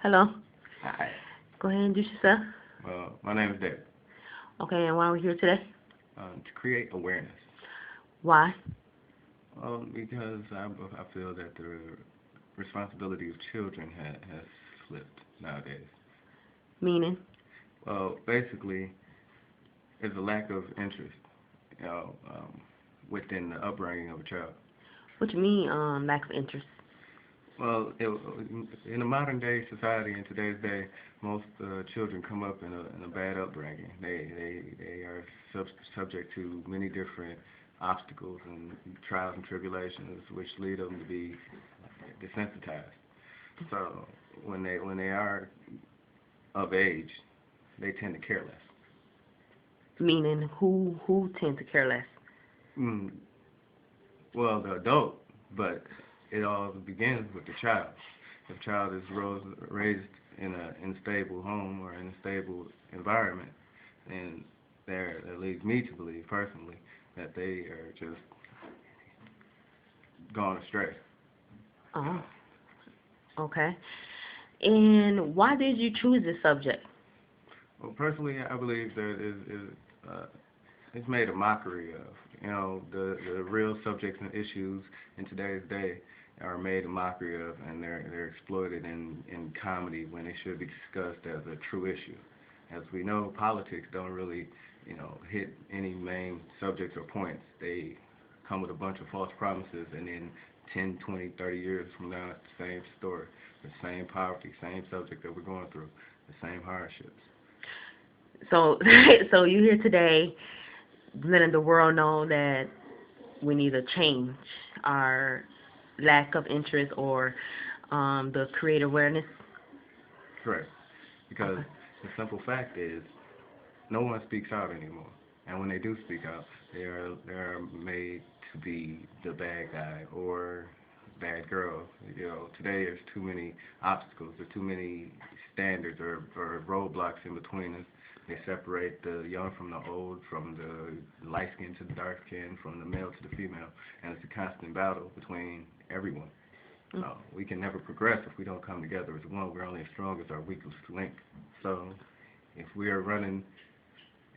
Hello. Hi. Go ahead and introduce yourself. My name is David. Okay, and why are we here today? To create awareness. Why? Because I feel that the responsibility of children has slipped nowadays. Meaning? Well, basically, there's a lack of interest, within the upbringing of a child. What you mean, lack of interest? Well, in a modern day society, in today's day, most children come up in a bad upbringing. They are subject to many different obstacles and trials and tribulations, which lead them to be desensitized. So when they are of age, they tend to care less. Meaning, who tend to care less? Mm, well, the adult, but it all begins with the child. If a child is raised in a unstable home or in a stable environment, then that leads me to believe personally that they are just gone astray. Oh, okay. And why did you choose this subject? Well, personally, I believe that uh, it's made a mockery of. The real subjects and issues in today's day are made a mockery of, and they're exploited in comedy when they should be discussed as a true issue. As we know, politics don't really, hit any main subjects or points. They come with a bunch of false promises, and then 10, 20, 30 years from now, it's the same story, the same poverty, same subject that we're going through, the same hardships. So, so you here today, letting the world know that we need to change our lack of interest or the create awareness. Correct. Because Okay. the simple fact is, no one speaks out anymore. And when they do speak out, they are made to be the bad guy or bad girl. Today there's too many obstacles, there's too many standards or roadblocks in between us. They separate the young from the old, from the light skin to the dark skin, from the male to the female, and it's a constant battle between everyone. We can never progress if we don't come together as one. We're only as strong as our weakest link. So if we are running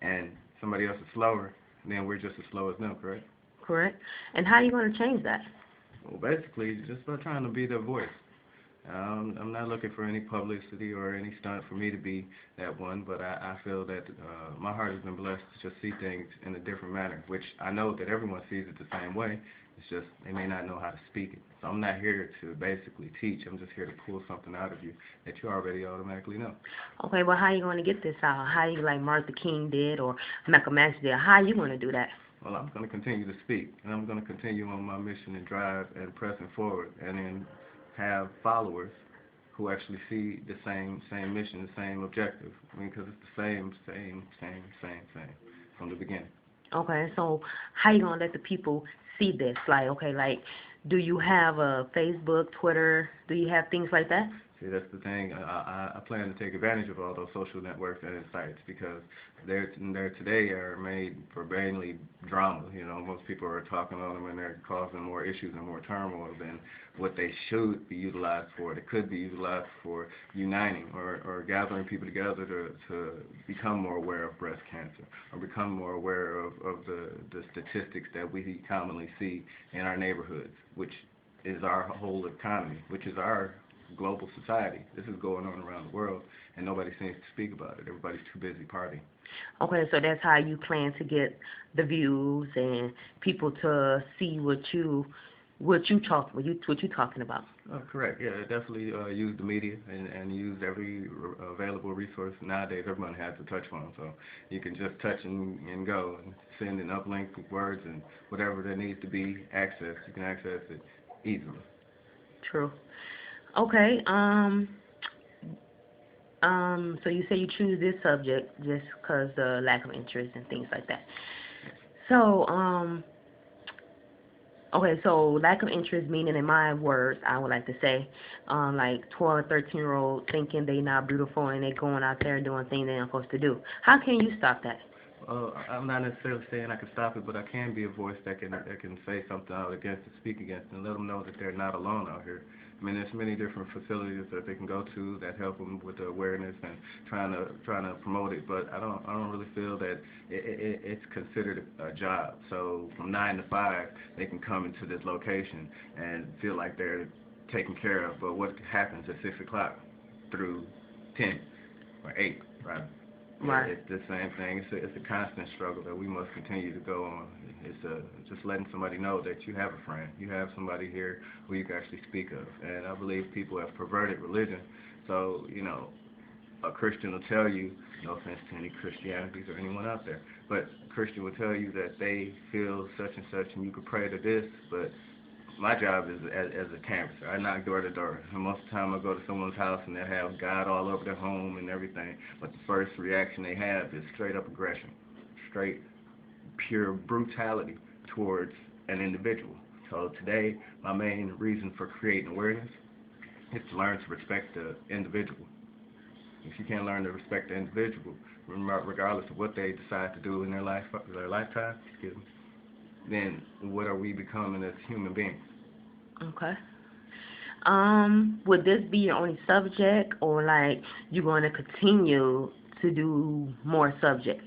and somebody else is slower, then we're just as slow as them, correct? Correct. And how are you going to change that? Well, basically, just by trying to be their voice. I'm not looking for any publicity or any stunt for me to be that one, but I feel that my heart has been blessed to just see things in a different manner, which I know that everyone sees it the same way. It's just they may not know how to speak it. So I'm not here to basically teach. I'm just here to pull something out of you that you already automatically know. Okay, well, how are you going to get this out? How you like Martin Luther King did or Malcolm X did? How are you going to do that? Well, I'm going to continue to speak, and I'm going to continue on my mission and drive and pressing forward, and then have followers who actually see the same mission, the same objective. I mean, because it's the same from the beginning. Okay, so how you gonna let the people see this? Like, okay, like, do you have a Facebook, Twitter? Do you have things like that? See, that's the thing. I plan to take advantage of all those social networks and sites because they're today are made for mainly drama. Most people are talking on them and they're causing more issues and more turmoil than what they should be utilized for. They could be utilized for uniting or gathering people together to become more aware of breast cancer or become more aware of the statistics that we commonly see in our neighborhoods, which is our whole economy, which is our global society. This is going on around the world, and nobody seems to speak about it. Everybody's too busy partying. Okay, so that's how you plan to get the views and people to see what you talking about. Oh, correct. Yeah, definitely use the media and use every available resource. Nowadays, everyone has a touch phone, so you can just touch and go and send and uplink words and whatever that needs to be accessed. You can access it easily. True. Okay. So you say you choose this subject just because the lack of interest and things like that. So, okay, so lack of interest meaning in my words, I would like to say, like 12, 13-year-old thinking they not beautiful and they going out there doing things they aren't supposed to do. How can you stop that? I'm not necessarily saying I can stop it, but I can be a voice that can say something out against it, speak against it, and let them know that they're not alone out here. I mean, there's many different facilities that they can go to that help them with the awareness and trying to promote it. But I don't really feel that it's considered a job. So from 9 to 5, they can come into this location and feel like they're taken care of. But what happens at 6 o'clock through 10 or 8, right? Right. It's the same thing. It's a constant struggle that we must continue to go on. It's just letting somebody know that you have a friend. You have somebody here who you can actually speak of. And I believe people have perverted religion. So, you know, a Christian will tell you, no offense to any Christianities or anyone out there, but a Christian will tell you that they feel such and such and you could pray to this, but my job is as a canvasser. I knock door to door. And most of the time I go to someone's house and they have God all over their home and everything, but the first reaction they have is straight up aggression, straight pure brutality towards an individual. So today, my main reason for creating awareness is to learn to respect the individual. If you can't learn to respect the individual, regardless of what they decide to do in their lifetime, then what are we becoming as human beings? Okay. Would this be your only subject, or like you're going to continue to do more subjects?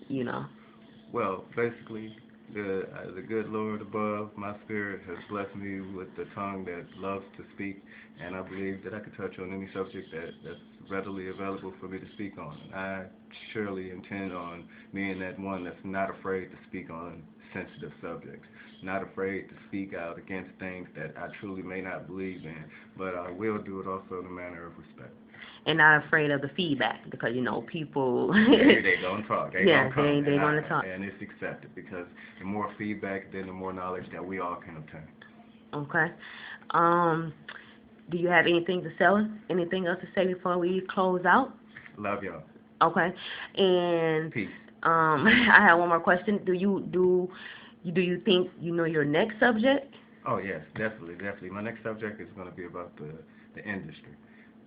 You know. Well, basically, the good Lord above, my spirit has blessed me with the tongue that loves to speak, and I believe that I can touch on any subject that's readily available for me to speak on. I surely intend on being that one that's not afraid to speak on sensitive subjects, not afraid to speak out against things that I truly may not believe in, but I will do it also in a manner of respect. And not afraid of the feedback, because you know people. They gonna talk. They yeah, gonna come. they're gonna talk. And it's accepted because the more feedback, then the more knowledge that we all can obtain. Okay. Do you have anything to say? Anything else to say before we close out? Love y'all. Okay. And Peace. I have one more question. Do you think you know your next subject? Oh yes, definitely. My next subject is going to be about the industry,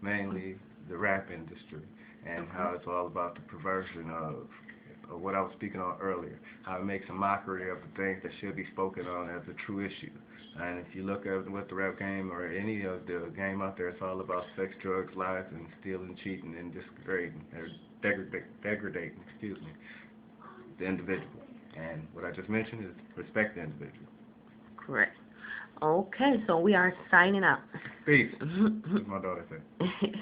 mainly the rap industry, and how it's all about the perversion of what I was speaking on earlier, how it makes a mockery of the things that should be spoken on as a true issue. And if you look at what the rap game or any of the game out there, it's all about sex, drugs, lies, and stealing, cheating, and degrading, the individual. And what I just mentioned is respect the individual. Correct. Okay, so we are signing out. Peace. As my daughter said.